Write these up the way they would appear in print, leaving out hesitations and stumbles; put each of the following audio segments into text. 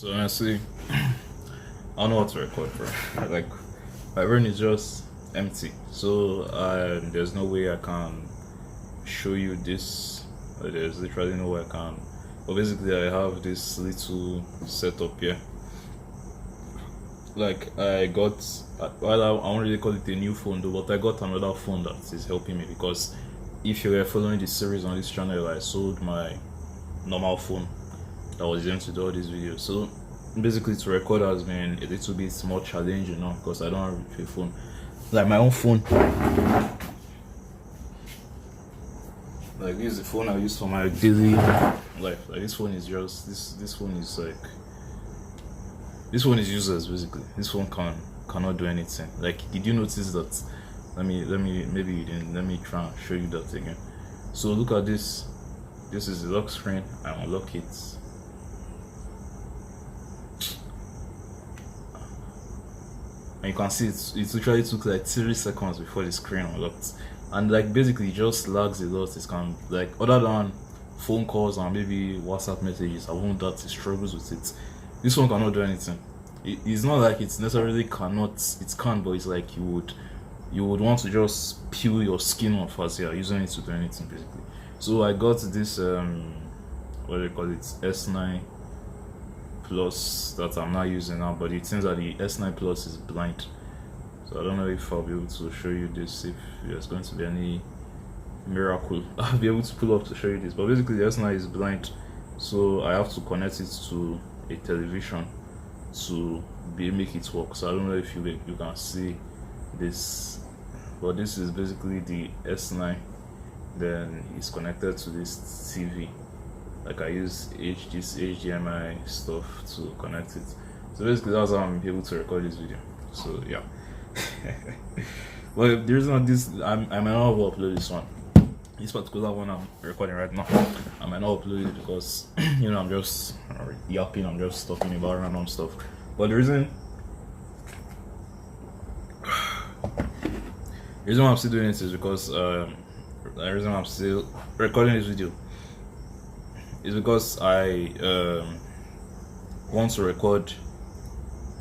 So honestly, I don't know what to record, bro. Like my brain is just empty. So there's no way I can show you this. There's literally no way I can. But basically, I have this little setup here. Like I got, well, I won't really call it a new phone though, but I got another phone that is helping me because if you were following the series on this channel, I sold my normal phone that was using to do all these videos. So basically to record has been a little bit more challenging now because I don't have a phone. Like my own phone. Like this is the phone I use for my daily life. Like this phone is just this phone is like this phone is useless basically. This phone cannot do anything. Like did you notice that? Let me maybe you didn't let me try and show you that again. So look at this. This is the lock screen. I unlock it. And you can see it literally took like 3 seconds before the screen unlocked. And like basically it just lags a lot. It can like other than phone calls and maybe WhatsApp messages, I won't that it struggles with it. This one cannot do anything. It's not like it's necessarily cannot, it can, but it's like you would want to just peel your skin off as you're using it to do anything basically. So I got this what do you call it, S9 Plus that I'm not using now, but it seems that the S9 Plus is blind. So I don't know if I'll be able to show you this, if there's going to be any miracle I'll be able to pull up to show you this. But basically the S9 is blind, so I have to connect it to a television to make it work. So I don't know if you can see this, but this is basically the S9. Then it's connected to this TV. Like I use this HDMI stuff to connect it. So basically that's how I'm able to record this video. So yeah. Well, the reason this I might not upload this one. This particular one I'm recording right now, I might not upload it because I'm just yapping, I'm just talking about random stuff. But the reason why I'm still doing it is because the reason why I'm still recording this video is because I want to record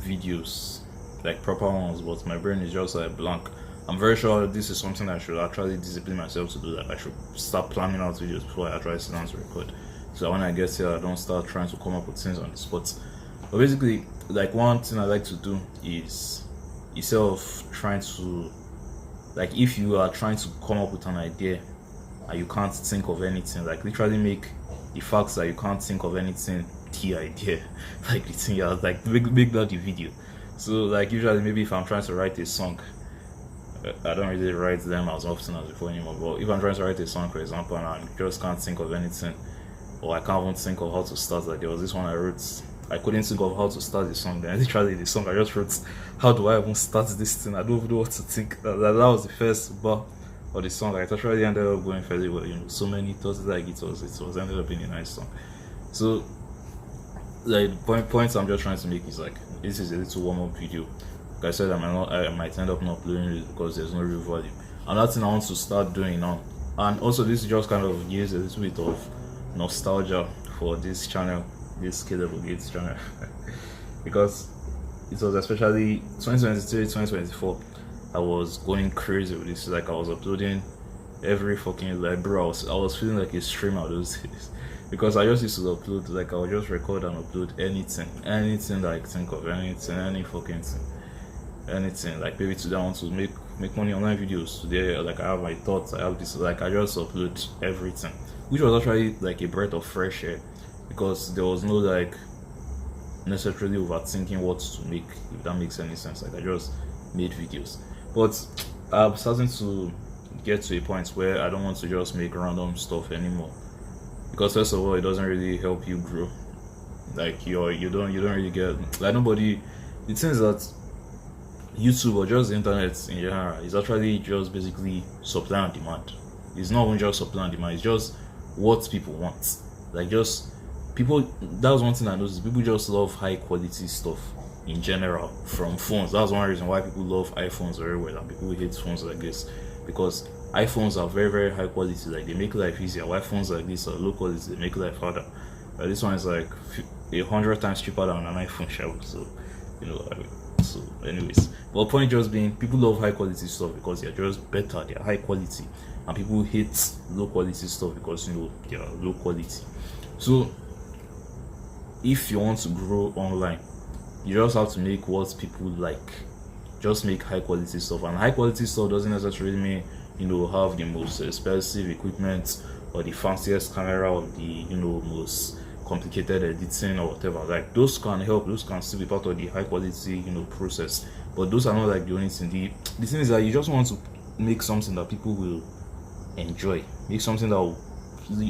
videos, like proper ones, but my brain is just like blank. I'm very sure this is something I should actually discipline myself to do. Like I should start planning out videos before I actually sit down to record, so that when I get here I don't start trying to come up with things on the spot. But basically, like one thing I like to do is, instead of trying to, like if you are trying to come up with an idea and you can't think of anything, like literally make the facts that you can't think of anything the idea. Like the thing, yeah, like make that the video. So like usually maybe if I'm trying to write a song, I don't really write them as often as before anymore, but if I'm trying to write a song, for example, and I just can't think of anything, or I can't even think of how to start, like there was this one I wrote, I couldn't think of how to start the song, then literally the song I just wrote, how do I even start this thing? I don't even know what to think. That was the first bar of the song. Like, it actually ended up going fairly well, so many thoughts, like it was ended up being a nice song. So like points I'm just trying to make is like, this is a little warm-up video. Like I said, I might end up not uploading it because there's no real value. Another thing I want to start doing now, and also this just kind of gives a little bit of nostalgia for this channel, this Scalable Gates channel, because it was especially 2023, 2024. I was going crazy with this. Like I was uploading every fucking, like bro, I was feeling like a streamer those days. Because I just used to upload, like I would just record and upload anything that I think of, anything, any fucking thing, anything. Like maybe today I want to make money online videos. Today, like I have my thoughts, I have this, like I just upload everything, which was actually like a breath of fresh air, because there was no like necessarily overthinking what to make, if that makes any sense. Like I just made videos. But I'm starting to get to a point where I don't want to just make random stuff anymore, because first of all it doesn't really help you grow. Like you don't really get, like nobody, it seems that YouTube or just the internet in general is actually just basically supply and demand. It's not even just supply and demand, it's just what people want. Like just people, that was one thing I noticed, people just love high quality stuff in general from phones. That's one reason why people love iPhones very well and people hate phones like this, because iPhones are very, very high quality, like they make life easier. While phones like this are low quality, they make life harder. This one is like 100 times cheaper than an iPhone shell. So, so anyways, but point just being, people love high quality stuff because they're just better, they're high quality, and people hate low quality stuff because they are low quality. So if you want to grow online, you just have to make what people like. Just make high quality stuff, and high quality stuff doesn't necessarily mean have the most expensive equipment or the fanciest camera or the most complicated editing or whatever. Like, those can help, those can still be part of the high quality process, but those are not like the only thing. The thing is that you just want to make something that people will enjoy, make something that will,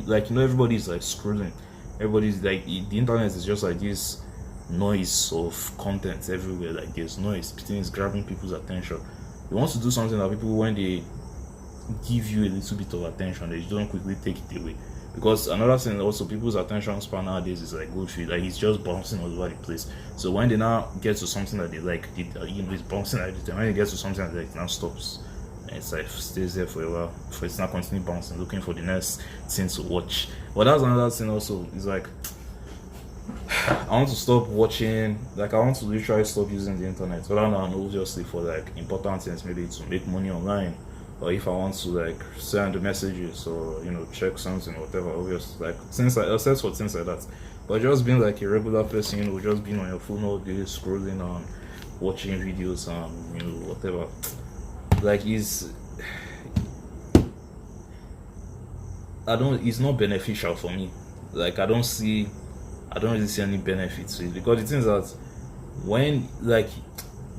like, everybody's like scrolling, everybody's like, the internet is just like this noise of content everywhere. Like, there's noise, things grabbing people's attention. You want to do something that people, when they give you a little bit of attention, they don't quickly take it away. Because another thing also, people's attention span nowadays is like Goldfish, like it's just bouncing all over the place. So when they now get to something that they like, it's bouncing like this. When it gets to something that it now stops, and it's like stays there for a while before it's not continue bouncing, looking for the next thing to watch. But that's another thing also. It's like, I want to stop watching, like I want to literally stop using the internet. Well, now, obviously for like important things, maybe to make money online, or if I want to like send messages or check something or whatever, obviously, like things like, except for things like that. But just being like a regular person, just being on your phone all day, scrolling and watching videos and whatever, like it's not beneficial for me. Like, I don't really see any benefits to it, because the thing is that when, like,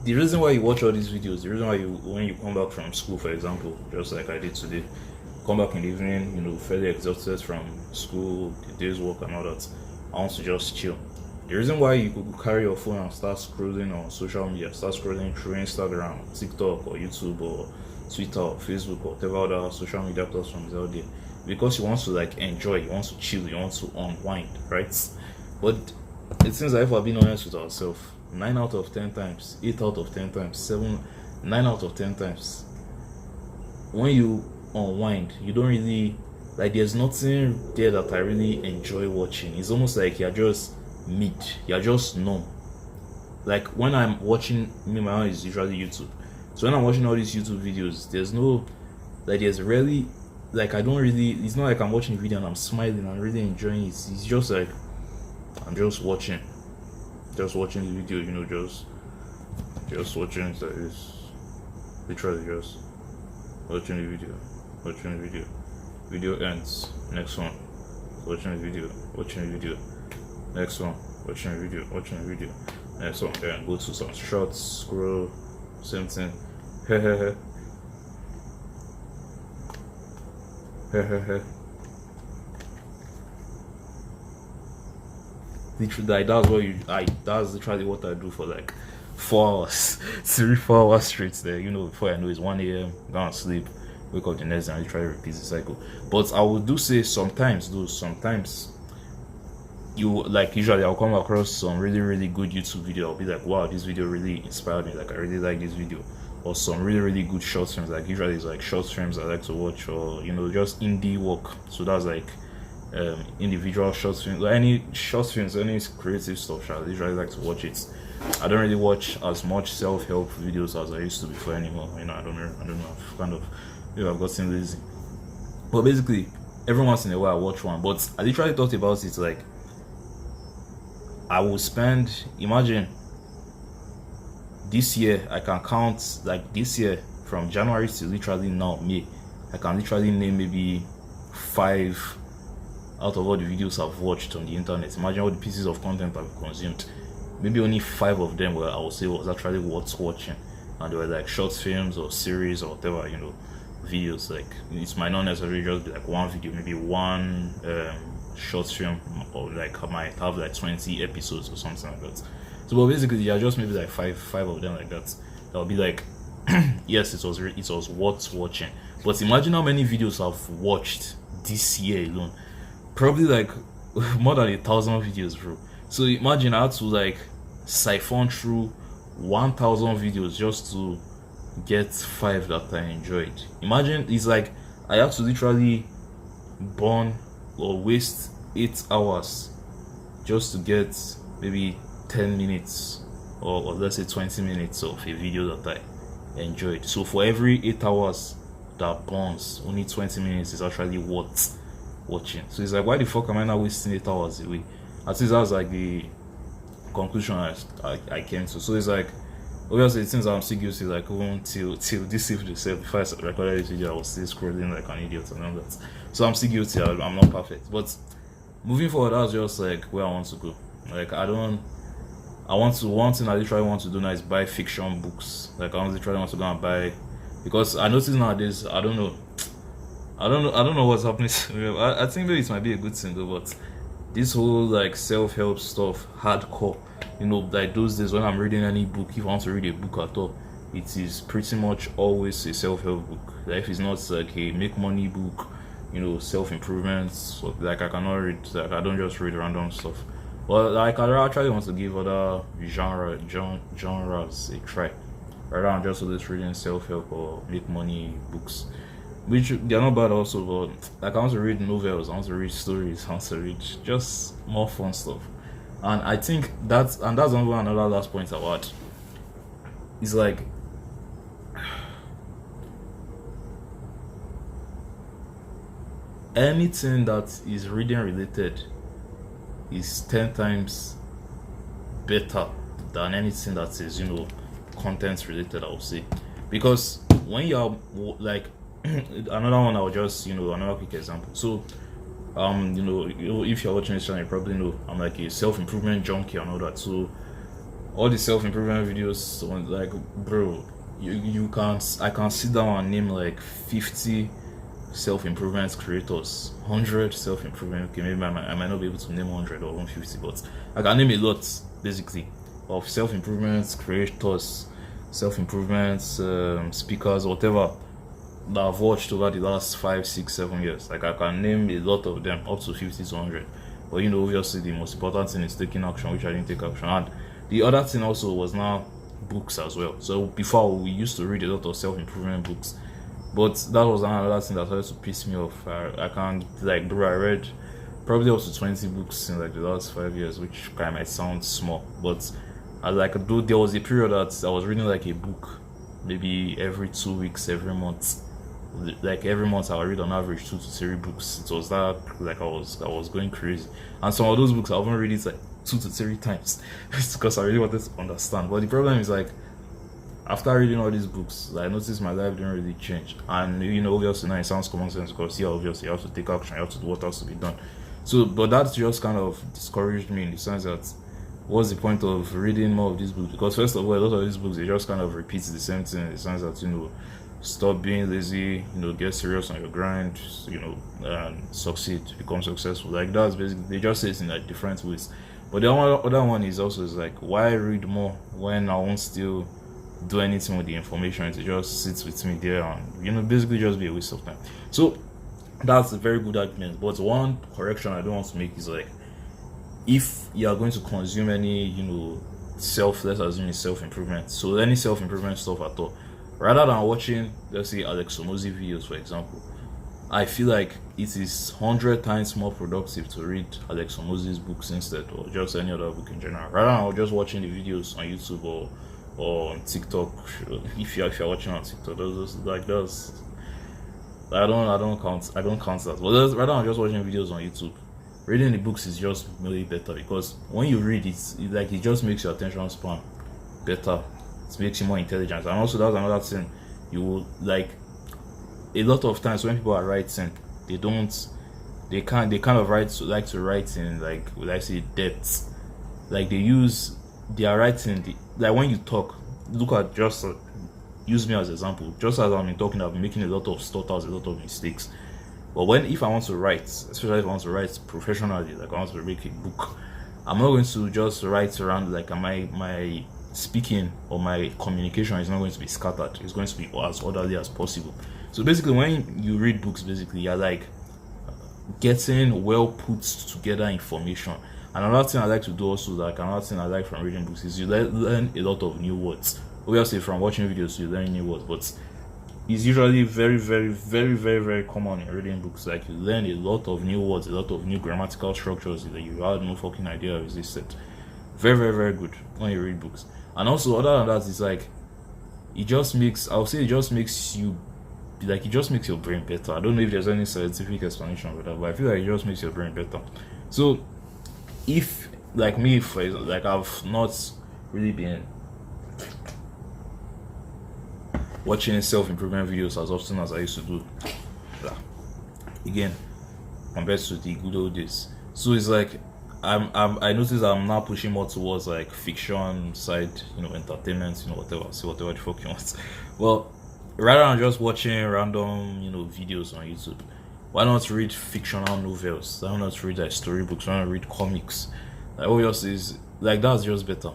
the reason why you watch all these videos, the reason why when you come back from school, for example, just like I did today, come back in the evening, fairly exhausted from school, the day's work and all that, I want to just chill. The reason why you could carry your phone and start scrolling on social media, start scrolling through Instagram, TikTok, or YouTube, or Twitter, or Facebook, or whatever other social media platforms out there, because you want to like enjoy, you want to chill, you want to unwind, right? But it seems like, if we're being honest with ourselves, 9 out of 10 times, 8 out of 10 times, 9 out of 10 times, when you unwind, you don't really, like, there's nothing there that I really enjoy watching. It's almost like you're just mid, you're just numb. Like, when I'm watching, my own is usually YouTube. So when I'm watching all these YouTube videos, there's rarely, like, I don't really, it's not like I'm watching a video and I'm smiling and really enjoying it. It's just like, I'm just watching the video, just watching it. Like, it's literally just watching the video. Video ends, next one, watching the video, next one, watching the video, next one, then go to some shorts, scroll, same thing, literally, that's literally what I do for like 4 hours, 3-4 hours straight there, before I know it's 1 a.m, go and sleep, wake up the next day and try to repeat the cycle. But I would do say sometimes you, like, usually I'll come across some really, really good YouTube video. I'll be like, wow, this video really inspired me, like I really like this video. Or some really, really good short films, like usually it's like short films I like to watch, or just indie work. So that's like individual short films, like any short films, any creative stuff. I usually like to watch it. I don't really watch as much self-help videos as I used to before anymore. I don't know. I've kind of, I've gotten lazy. But basically, every once in a while I watch one. But I literally thought about it, like, I will spend, imagine, this year I can count, like this year from January to literally now May, I can literally name maybe 5 out of all the videos I've watched on the internet. Imagine all the pieces of content I've consumed. Maybe only 5 of them were, I would say, was actually worth watching, and they were like short films or series or whatever, videos. Like, it might not necessarily just be like one video, maybe one short film, or like I might have like 20 episodes or something like that. So, but basically, yeah, just maybe like five of them like that. That'll be like, yes, it was worth watching. But imagine how many videos I've watched this year alone. Probably like more than 1,000 videos, bro. So imagine I had to like siphon through 1,000 videos just to get 5 that I enjoyed. Imagine, it's like I have to literally burn or waste 8 hours just to get maybe 10 minutes or let's say 20 minutes of a video that I enjoyed. So for every 8 hours that burns, only 20 minutes is actually worth watching. So it's like, why the fuck am I not wasting 8 hours away? At least that was like the conclusion I came to. So it's like, obviously since I'm still guilty, like even till this evening itself, before I recorded this video I was still scrolling like an idiot and all that. So I'm still guilty. I'm not perfect, but moving forward, that's just like where I want to go. Like one thing I literally want to do now is buy fiction books. Like I literally want to go and buy, because I notice nowadays, I don't know what's happening. I think maybe it might be a good thing though, but this whole like self-help stuff, hardcore, like those days when I'm reading any book, if I want to read a book at all, it is pretty much always a self-help book. Like if it's not like a make money book, self-improvement, so like I cannot read, like I don't just read random stuff. But like I actually want to give other genres a try, rather than just always reading self-help or make money books, which they're not bad also. But like I want to read novels, I want to read stories, I want to read just more fun stuff. And I think that's another last point about. It's like anything that is reading related is 10 times better than anything that is content related, I would say. Because when you're like another one, I'll just another quick example. So if you're watching this channel, you probably know I'm like a self-improvement junkie and all that. So all the self-improvement videos, like bro, I can sit down and name like 50 self-improvement creators, 100 self-improvement. Okay, maybe I might not be able to name 100 or 150, but I can name a lot basically of self-improvement creators, self-improvement speakers, whatever, that I've watched over the last 5, 6, 7 years. Like I can name a lot of them, up to 50 to 100. But obviously the most important thing is taking action, which I didn't take action. And the other thing also was now books as well. So before we used to read a lot of self-improvement books, but that was another thing that started to piss me off. I can't, like, bro, I read probably up to 20 books in like the last 5 years, which kind of might sound small, but there was a period that I was reading like a book maybe every 2 weeks, every month. Like every month I would read on average 2 to 3 books. It was that, like I was going crazy. And some of those books I haven't read it like 2 to 3 times because I really wanted to understand. But the problem is, like, after reading all these books, I noticed my life didn't really change. And obviously now it sounds common sense, because obviously you have to take action, you have to do what has to be done. So, but that just kind of discouraged me, in the sense that what's the point of reading more of these books? Because first of all, a lot of these books, they just kind of repeat the same thing, in the sense that stop being lazy, get serious on your grind, and succeed, become successful. Like that's basically, they just say it in like different ways. But the other one is like, why read more when I won't still do anything with the information? It just sits with me there, and basically just be a waste of time. So that's a very good argument. But one correction I don't want to make is, like, if you are going to consume any let's assume self-improvement, so any self-improvement stuff at all, rather than watching, let's say, Alex Hormozi videos, for example, I feel like it is 100 times more productive to read Alex Hormozi's books instead, or just any other book in general, rather than just watching the videos on YouTube or on TikTok. If you're watching on TikTok, I don't count that. But rather than just watching videos on YouTube, reading the books is just really better, because when you read it just makes your attention span better. It makes you more intelligent. And also, that's another thing. You will, like, a lot of times when people are writing, they kind of like to write in, like, would I say, depth. Like, they use their writing, like when you talk, look at, just use me as an example. Just as I've been talking, I've been making a lot of stutters, a lot of mistakes. But if I want to write, especially if I want to write professionally, like I want to make a book, I'm not going to just write around, like, my speaking or my communication is not going to be scattered. It's going to be as orderly as possible. So basically, when you read books, basically you're like getting well put together information. And another thing I like to do also, like another thing I like from reading books, is you learn a lot of new words. Obviously from watching videos you learn new words, but is usually very, very, very, very, very common in reading books. Like you learn a lot of new words, a lot of new grammatical structures that you had no fucking idea existed. Very, very, very good when you read books. And also, other than that, it's like it just makes, I'll say, it just makes you, like, it just makes your brain better. I don't know if there's any scientific explanation for that, but I feel like it just makes your brain better. So if, like me, for example, like I've not really been watching self-improvement videos as often as I used to do, again, compared to the good old days. So it's like I notice I'm now pushing more towards like fiction side, entertainment, whatever, see whatever the fuck you want. Well, rather than just watching random, videos on YouTube, why not read fictional novels? Why not read like storybooks? Why not read comics? Like obviously, like that's just better.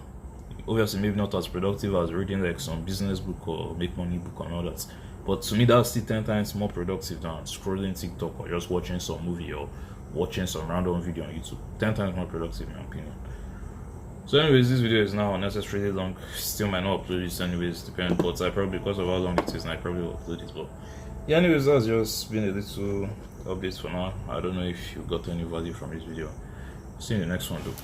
Obviously, maybe not as productive as reading like some business book or make money book and all that. But to me, that's still 10 times more productive than scrolling TikTok or just watching some movie or watching some random video on YouTube. 10 times more productive, in my opinion. So, anyways, this video is now unnecessarily long. Still might not upload this, anyways, depending. But I probably, because of how long it is, and I probably will upload it. But yeah, anyways, that's just been a little update for now. I don't know if you got any value from this video. See you in the next one, though.